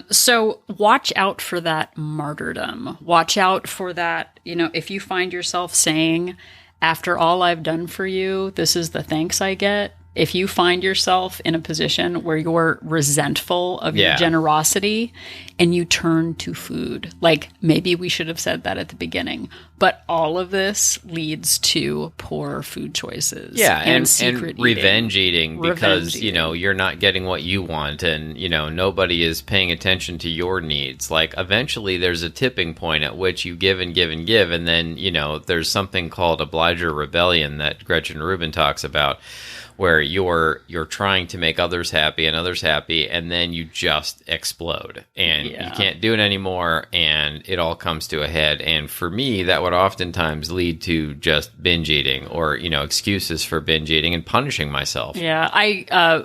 Speaker 1: So watch out for that martyrdom. Watch out for that, if you find yourself saying, after all I've done for you, this is the thanks I get. If you find yourself in a position where you're resentful of your generosity and you turn to food, like, maybe we should have said that at the beginning, but all of this leads to poor food choices.
Speaker 2: Yeah,
Speaker 1: and secret
Speaker 2: and revenge eating, because,
Speaker 1: eating.
Speaker 2: You're not getting what you want, and, nobody is paying attention to your needs. Like, eventually there's a tipping point at which you give and give and give, and then, there's something called obliger rebellion that Gretchen Rubin talks about, where you're trying to make others happy, and then you just explode, and you can't do it anymore, and it all comes to a head. And for me, that would oftentimes lead to just binge eating, or excuses for binge eating and punishing myself.
Speaker 1: Yeah,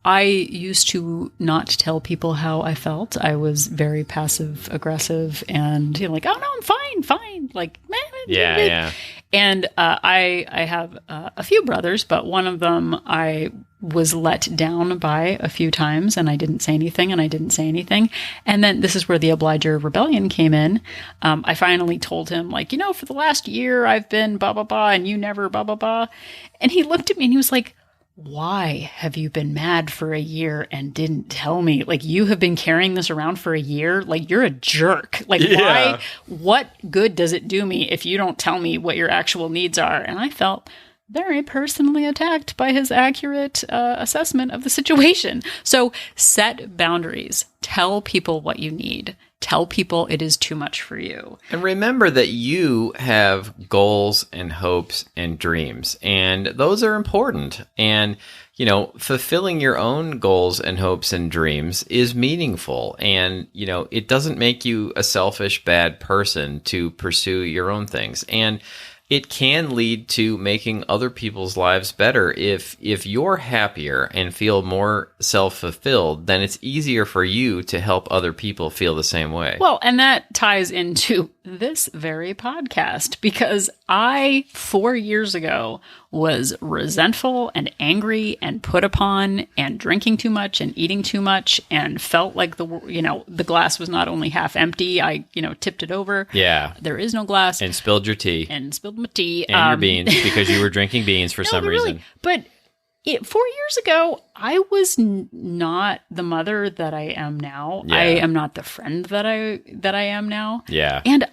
Speaker 1: I used to not tell people how I felt. I was very passive aggressive and like, oh no, I'm fine. Like, man.
Speaker 2: Yeah.
Speaker 1: And I have a few brothers, but one of them I was let down by a few times and I didn't say anything. And then this is where the obliger rebellion came in. I finally told him like, for the last year I've been blah, blah, blah, and you never blah, blah, blah. And he looked at me and he was like, why have you been mad for a year and didn't tell me? Like, you have been carrying this around for a year. Like, you're a jerk. Like, why? What good does it do me if you don't tell me what your actual needs are? And I felt very personally attacked by his accurate assessment of the situation. So set boundaries. Tell people what you need. Tell people it is too much for you.
Speaker 2: And remember that you have goals and hopes and dreams, and those are important. And, fulfilling your own goals and hopes and dreams is meaningful. And, it doesn't make you a selfish, bad person to pursue your own things. And it can lead to making other people's lives better. If you're happier and feel more self-fulfilled, then it's easier for you to help other people feel the same way.
Speaker 1: Well, and that ties into this very podcast, because I, 4 years ago, was resentful and angry and put upon and drinking too much and eating too much and felt like the glass was not only half empty. I, tipped it over.
Speaker 2: Yeah.
Speaker 1: There is no glass.
Speaker 2: And spilled your tea.
Speaker 1: And spilled my tea.
Speaker 2: And your beans, because you were drinking beans for some reason.
Speaker 1: But 4 years ago, I was not the mother that I am now.
Speaker 2: Yeah.
Speaker 1: I am not the friend that I am now.
Speaker 2: Yeah.
Speaker 1: And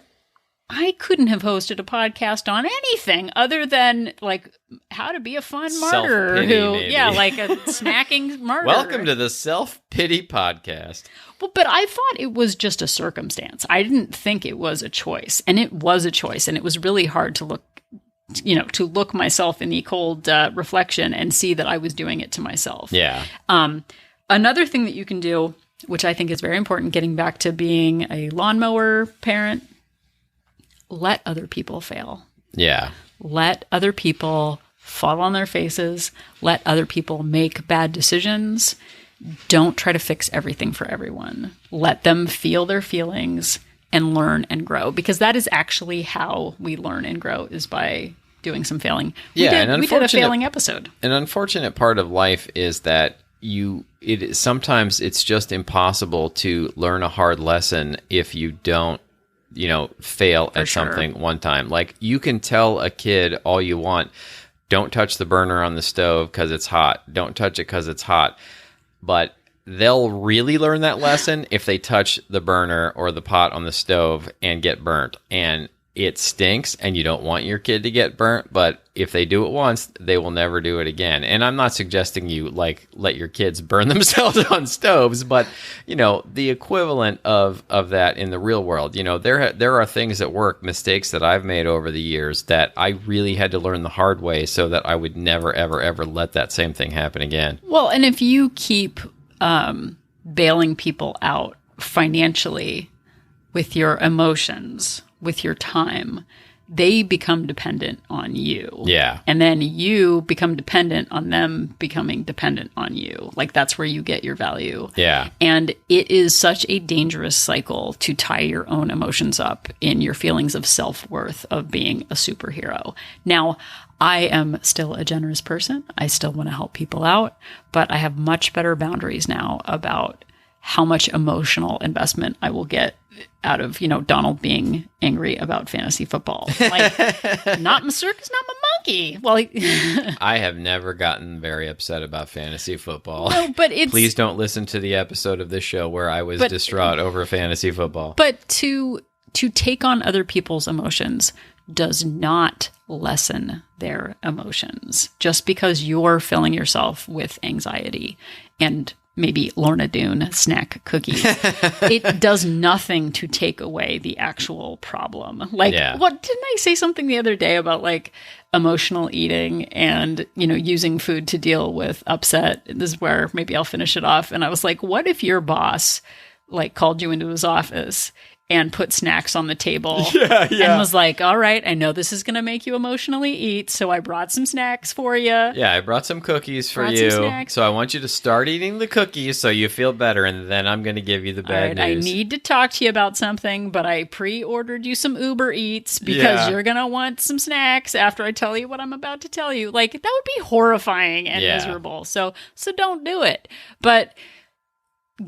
Speaker 1: I couldn't have hosted a podcast on anything other than like how to be a fun martyr.
Speaker 2: Maybe.
Speaker 1: Like a snacking martyr.
Speaker 2: Welcome to the Self-Pity Podcast.
Speaker 1: Well, but I thought it was just a circumstance. I didn't think it was a choice. And it was a choice. And it was really hard to look myself in the cold reflection and see that I was doing it to myself.
Speaker 2: Yeah.
Speaker 1: Another thing that you can do, which I think is very important, getting back to being a lawnmower parent, let other people fail.
Speaker 2: Yeah.
Speaker 1: Let other people fall on their faces. Let other people make bad decisions. Don't try to fix everything for everyone. Let them feel their feelings and learn and grow, because that is actually how we learn and grow, is by doing some failing. We did a failing episode.
Speaker 2: An unfortunate part of life is that sometimes it's just impossible to learn a hard lesson if you don't fail at something one time. Like, you can tell a kid all you want, don't touch the burner on the stove because it's hot. Don't touch it because it's hot. But they'll really learn that lesson if they touch the burner or the pot on the stove and get burnt. And it stinks, and you don't want your kid to get burnt, but if they do it once, they will never do it again. And I'm not suggesting you let your kids burn themselves on stoves, but the equivalent of that in the real world. There are things at work, mistakes that I've made over the years that I really had to learn the hard way so that I would never, ever, ever let that same thing happen again.
Speaker 1: Well, and if you keep bailing people out financially with your emotions, with your time, they become dependent on you.
Speaker 2: Yeah.
Speaker 1: And then you become dependent on them becoming dependent on you. Like, that's where you get your value.
Speaker 2: Yeah.
Speaker 1: And it is such a dangerous cycle to tie your own emotions up in your feelings of self-worth of being a superhero. Now, I am still a generous person. I still want to help people out, but I have much better boundaries now about how much emotional investment I will get out of, Donald being angry about fantasy football. Like, not my circus, not my monkey. Well,
Speaker 2: I have never gotten very upset about fantasy football.
Speaker 1: No, but
Speaker 2: Please don't listen to the episode of this show where I was distraught over fantasy football.
Speaker 1: But to take on other people's emotions does not lessen their emotions. Just because you're filling yourself with anxiety and maybe Lorna Doone snack cookies, it does nothing to take away the actual problem. Like, what didn't I say something the other day about like emotional eating and, using food to deal with upset? This is where maybe I'll finish it off. And I was like, what if your boss like called you into his office and put snacks on the table.
Speaker 2: Yeah.
Speaker 1: And was like, all right, I know this is going to make you emotionally eat, so I brought some snacks for you.
Speaker 2: Yeah, I brought some cookies for you. So I want you to start eating the cookies so you feel better, and then I'm going to give you the bad news.
Speaker 1: I need to talk to you about something, but I pre-ordered you some Uber Eats because you're going to want some snacks after I tell you what I'm about to tell you. Like, that would be horrifying and miserable. So don't do it. But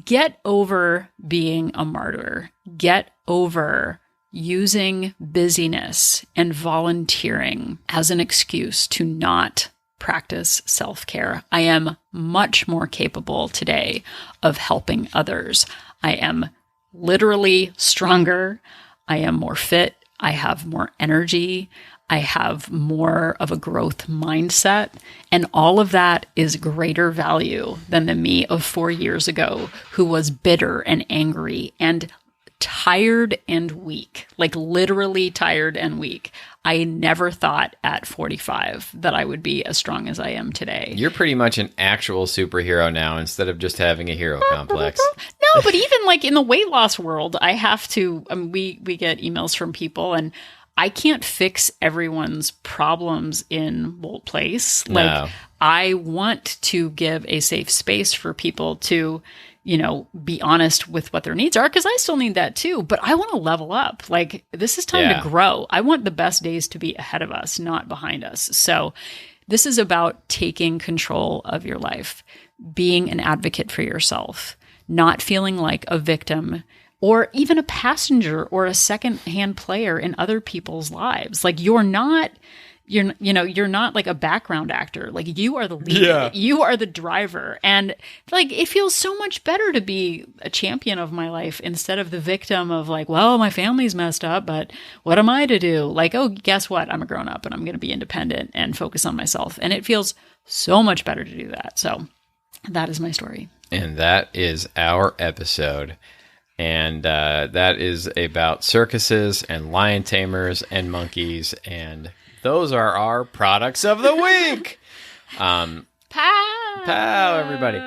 Speaker 1: get over being a martyr. Get over using busyness and volunteering as an excuse to not practice self-care. I am much more capable today of helping others. I am literally stronger. I am more fit. I have more energy. I have more of a growth mindset. And all of that is greater value than the me of 4 years ago who was bitter and angry and tired and weak, like literally tired and weak. I never thought at 45 that I would be as strong as I am today.
Speaker 2: You're pretty much an actual superhero now instead of just having a hero complex.
Speaker 1: No, but even like in the weight loss world, I have to, we get emails from people and I can't fix everyone's problems in Wolt Place.
Speaker 2: No.
Speaker 1: Like, I want to give a safe space for people to, be honest with what their needs are, because I still need that too. But I want to level up. Like, this is time to grow. I want the best days to be ahead of us, not behind us. So this is about taking control of your life, being an advocate for yourself, not feeling like a victim or even a passenger or a second-hand player in other people's lives. Like, you're not like a background actor. Like, you are the lead.
Speaker 2: Yeah.
Speaker 1: You are the driver. And like, it feels so much better to be a champion of my life instead of the victim of like, well, my family's messed up, but what am I to do? Like, oh, guess what? I'm a grown up and I'm going to be independent and focus on myself. And it feels so much better to do that. So that is my story.
Speaker 2: And that is our episode. And that is about circuses and lion tamers and monkeys. And those are our products of the week.
Speaker 1: Pow!
Speaker 2: Pow, everybody.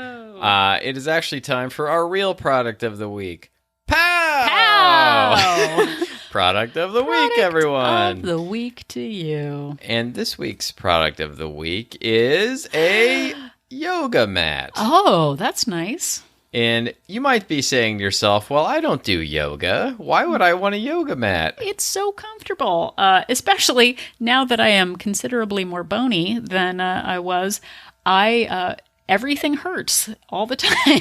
Speaker 2: It is actually time for our real product of the week. Pow!
Speaker 1: Pow!
Speaker 2: Product of the week, everyone.
Speaker 1: Of the week to you.
Speaker 2: And this week's product of the week is a yoga mat.
Speaker 1: Oh, that's nice.
Speaker 2: And you might be saying to yourself, well, I don't do yoga. Why would I want a yoga mat?
Speaker 1: It's so comfortable, especially now that I am considerably more bony than I was. Everything hurts all the time.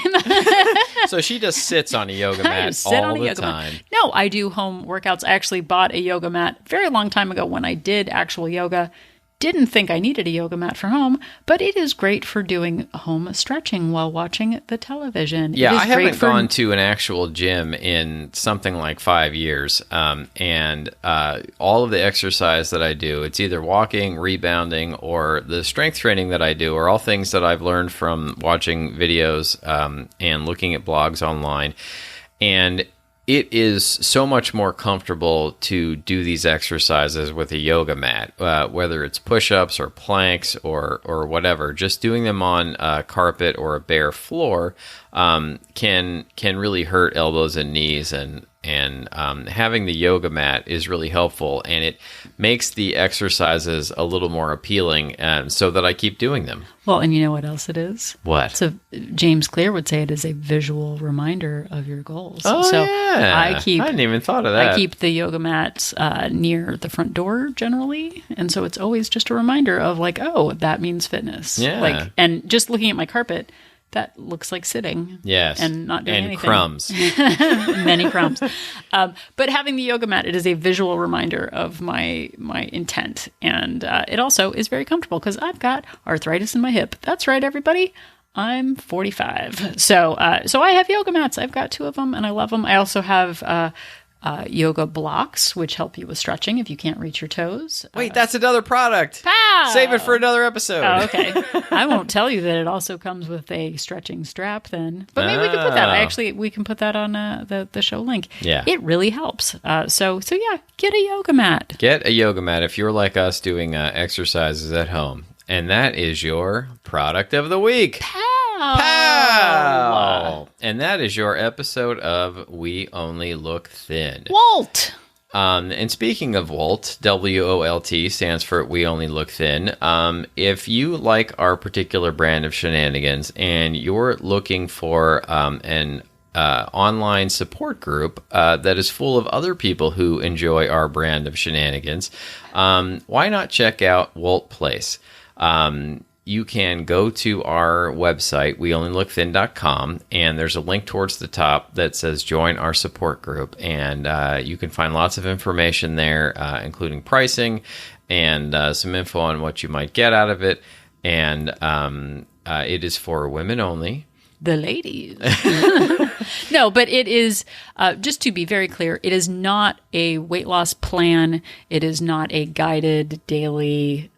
Speaker 2: So she just sits on a yoga mat all the time.
Speaker 1: No, I do home workouts. I actually bought a yoga mat a very long time ago when I did actual yoga. Didn't think I needed a yoga mat for home, but it is great for doing home stretching while watching the television.
Speaker 2: Yeah, I haven't gone to an actual gym in something like 5 years. And all of the exercise that I do, it's either walking, rebounding, or the strength training that I do are all things that I've learned from watching videos and looking at blogs online. And it is so much more comfortable to do these exercises with a yoga mat, whether it's push-ups or planks or whatever. Just doing them on a carpet or a bare floor can really hurt elbows and knees, and having the yoga mat is really helpful, and it makes the exercises a little more appealing, so that I keep doing them.
Speaker 1: Well, and you know what else it is?
Speaker 2: What?
Speaker 1: So James Clear would say it is a visual reminder of your goals.
Speaker 2: Oh,
Speaker 1: so
Speaker 2: yeah. I hadn't even thought of that.
Speaker 1: I keep the yoga mats near the front door generally, and so it's always just a reminder of like, oh, that means fitness.
Speaker 2: Yeah.
Speaker 1: And just looking at my carpet, that looks like sitting.
Speaker 2: Yes.
Speaker 1: And not doing anything.
Speaker 2: Crumbs.
Speaker 1: Many crumbs. But having the yoga mat, it is a visual reminder of my intent. And it also is very comfortable because I've got arthritis in my hip. That's right, everybody. I'm 45. So I have yoga mats. I've got 2 of them and I love them. I also have yoga blocks, which help you with stretching if you can't reach your toes.
Speaker 2: Wait, that's another product.
Speaker 1: Pow!
Speaker 2: Save it for another episode.
Speaker 1: Oh, okay. I won't tell you that it also comes with a stretching strap then. But maybe we can put that. We can put that on the show link.
Speaker 2: Yeah.
Speaker 1: It really helps. So yeah, get a yoga mat.
Speaker 2: Get a yoga mat if you're like us doing exercises at home. And that is your product of the week.
Speaker 1: Pow!
Speaker 2: Pow! And that is your episode of We Only Look Thin.
Speaker 1: Walt!
Speaker 2: And speaking of Wolt, WOLT stands for We Only Look Thin. If you like our particular brand of shenanigans and you're looking for an online support group that is full of other people who enjoy our brand of shenanigans, why not check out Wolt Place? You can go to our website, weonlylookthin.com, and there's a link towards the top that says join our support group. And you can find lots of information there, including pricing and some info on what you might get out of it. And it is for women only.
Speaker 1: The ladies. No, but it is, just to be very clear, it is not a weight loss plan. It is not a guided daily,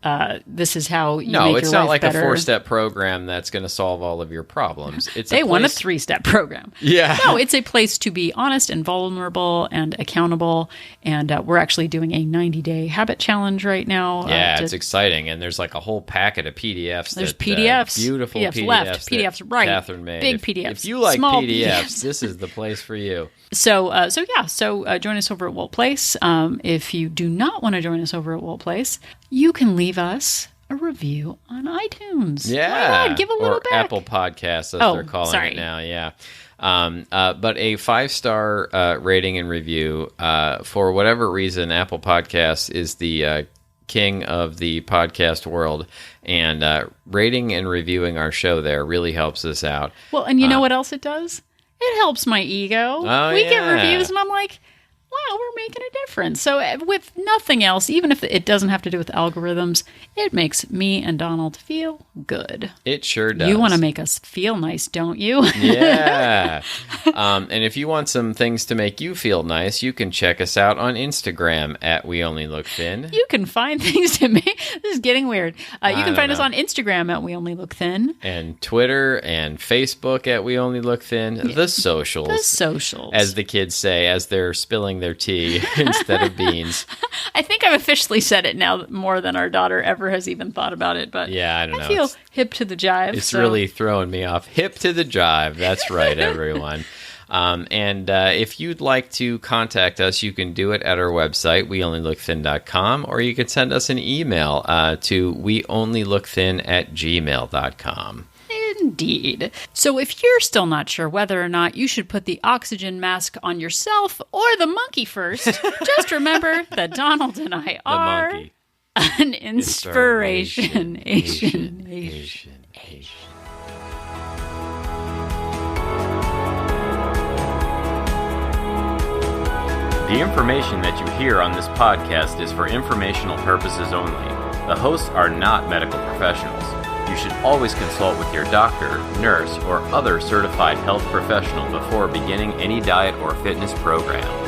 Speaker 1: this is how you make your life better. No,
Speaker 2: it's not like a 4-step program that's going to solve all of your problems.
Speaker 1: They want a 3-step program.
Speaker 2: Yeah.
Speaker 1: No, it's a place to be honest and vulnerable and accountable. And we're actually doing a 90-day habit challenge right now.
Speaker 2: Yeah, it's exciting. And there's like a whole packet of PDFs.
Speaker 1: There's PDFs.
Speaker 2: Beautiful
Speaker 1: PDFs.
Speaker 2: left,
Speaker 1: PDFs right.
Speaker 2: Catherine made.
Speaker 1: Big PDFs.
Speaker 2: If you like
Speaker 1: small
Speaker 2: PDFs, this is the place for you.
Speaker 1: So join us over at Wolt Place. If you do not want to join us over at Wolt Place, you can leave us a review on iTunes.
Speaker 2: Yeah.
Speaker 1: Why not? Give a little
Speaker 2: or
Speaker 1: back.
Speaker 2: Apple Podcasts, as they're calling it now. Yeah. But a 5-star rating and review. For whatever reason, Apple Podcasts is the king of the podcast world, and rating and reviewing our show there really helps us out.
Speaker 1: Well, and you know what else it does? It helps my ego. We get reviews, and I'm like, wow, we're making a difference. So with nothing else, even if it doesn't have to do with algorithms, it makes me and Donald feel good.
Speaker 2: It sure does.
Speaker 1: You want to make us feel nice, don't you?
Speaker 2: Yeah. And if you want some things to make you feel nice, you can check us out on Instagram at We Only Look Thin.
Speaker 1: You can find things to make... This is getting weird. You can find us on Instagram at We Only Look Thin.
Speaker 2: And Twitter and Facebook at We Only Look Thin. Yeah. The socials.
Speaker 1: The socials.
Speaker 2: As the kids say, as they're spilling their tea instead of beans.
Speaker 1: I think I've officially said it now more than our daughter ever has even thought about it. But
Speaker 2: yeah, I don't know.
Speaker 1: I feel hip to the jive.
Speaker 2: It's really throwing me off. Hip to the jive. That's right, everyone. And if you'd like to contact us, you can do it at our website, weonlylookthin.com, or you can send us an email to weonlylookthin@gmail.com.
Speaker 1: Indeed. So if you're still not sure whether or not you should put the oxygen mask on yourself or the monkey first, just remember that Donald and I are an inspiration. Asian.
Speaker 2: The information that you hear on this podcast is for informational purposes only. The hosts are not medical professionals. You should always consult with your doctor, nurse, or other certified health professional before beginning any diet or fitness program.